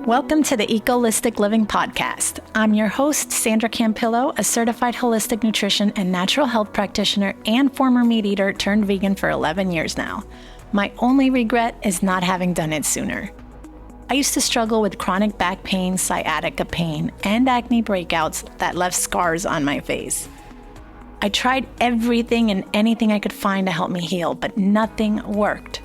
Welcome to the Echolistic Living podcast. I'm your host, Sandra Campillo, a certified holistic nutrition and natural health practitioner and former meat eater turned vegan for 11 years now. My only regret is not having done it sooner. I used to struggle with chronic back pain, sciatica pain, and acne breakouts that left scars on my face. I tried everything and anything I could find to help me heal, but nothing worked.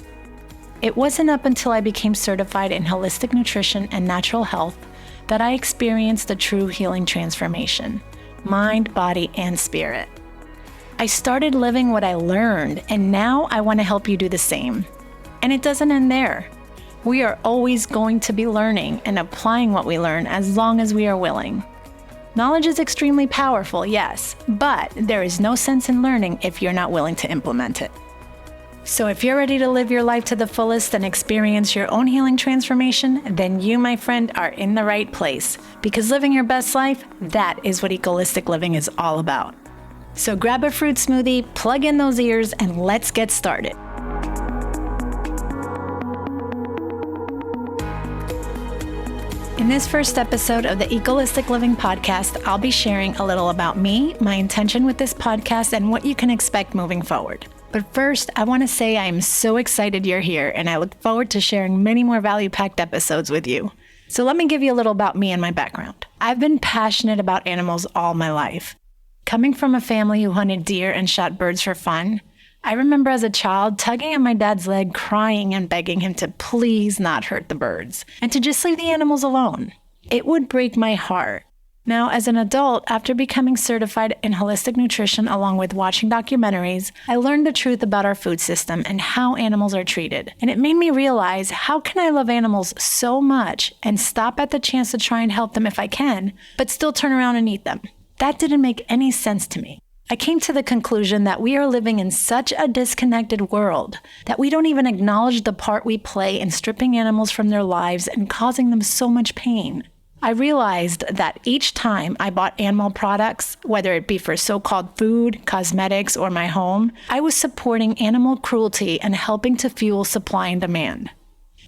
It wasn't up until I became certified in holistic nutrition and natural health that I experienced a true healing transformation, mind, body, and spirit. I started living what I learned, and now I want to help you do the same. And it doesn't end there. We are always going to be learning and applying what we learn as long as we are willing. Knowledge is extremely powerful, yes, but there is no sense in learning if you're not willing to implement it. So if you're ready to live your life to the fullest and experience your own healing transformation, then you, my friend, are in the right place. Because living your best life, that is what Echolistic Living is all about. So grab a fruit smoothie, plug in those ears, and let's get started. In this first episode of the Echolistic Living podcast, I'll be sharing a little about me, my intention with this podcast, and what you can expect moving forward. But first, I want to say I am so excited you're here, and I look forward to sharing many more value-packed episodes with you. So let me give you a little about me and my background. I've been passionate about animals all my life. Coming from a family who hunted deer and shot birds for fun, I remember as a child tugging at my dad's leg, crying and begging him to please not hurt the birds and to just leave the animals alone. It would break my heart. Now, as an adult, after becoming certified in holistic nutrition along with watching documentaries, I learned the truth about our food system and how animals are treated. And it made me realize, how can I love animals so much and stop at the chance to try and help them if I can, but still turn around and eat them? That didn't make any sense to me. I came to the conclusion that we are living in such a disconnected world that we don't even acknowledge the part we play in stripping animals from their lives and causing them so much pain. I realized that each time I bought animal products, whether it be for so-called food, cosmetics, or my home, I was supporting animal cruelty and helping to fuel supply and demand.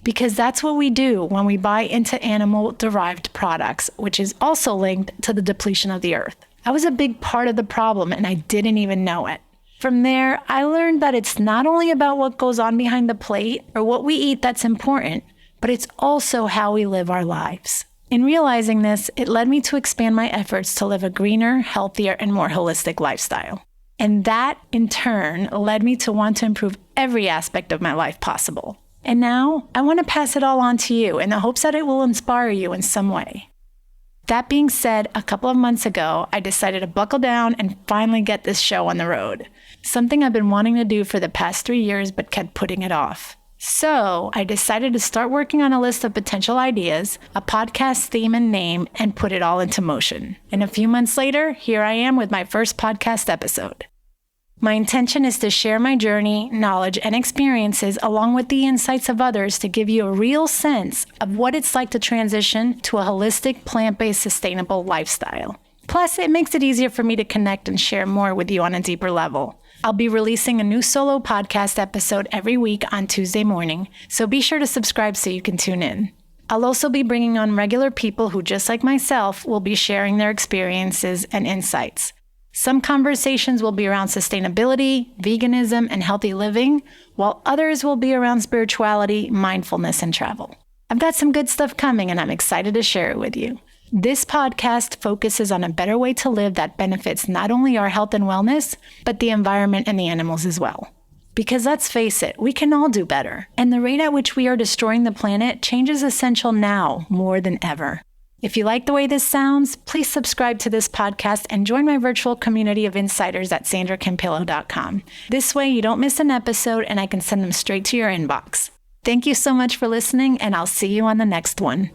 Because that's what we do when we buy into animal-derived products, which is also linked to the depletion of the earth. I was a big part of the problem, and I didn't even know it. From there, I learned that it's not only about what goes on behind the plate or what we eat that's important, but it's also how we live our lives. In realizing this, it led me to expand my efforts to live a greener, healthier, and more holistic lifestyle. And that, in turn, led me to want to improve every aspect of my life possible. And now, I want to pass it all on to you in the hopes that it will inspire you in some way. That being said, a couple of months ago, I decided to buckle down and finally get this show on the road. Something I've been wanting to do for the past 3 years, but kept putting it off. So I decided to start working on a list of potential ideas, a podcast theme and name, and put it all into motion. And a few months later, here I am with my first podcast episode. My intention is to share my journey, knowledge, and experiences along with the insights of others to give you a real sense of what it's like to transition to a holistic, plant-based, sustainable lifestyle. Plus, it makes it easier for me to connect and share more with you on a deeper level. I'll be releasing a new solo podcast episode every week on Tuesday morning, so be sure to subscribe so you can tune in. I'll also be bringing on regular people who, just like myself, will be sharing their experiences and insights. Some conversations will be around sustainability, veganism, and healthy living, while others will be around spirituality, mindfulness, and travel. I've got some good stuff coming, and I'm excited to share it with you. This podcast focuses on a better way to live that benefits not only our health and wellness, but the environment and the animals as well. Because let's face it, we can all do better, and the rate at which we are destroying the planet change is essential now more than ever. If you like the way this sounds, please subscribe to this podcast and join my virtual community of insiders at sandracampillo.com. This way you don't miss an episode and I can send them straight to your inbox. Thank you so much for listening, and I'll see you on the next one.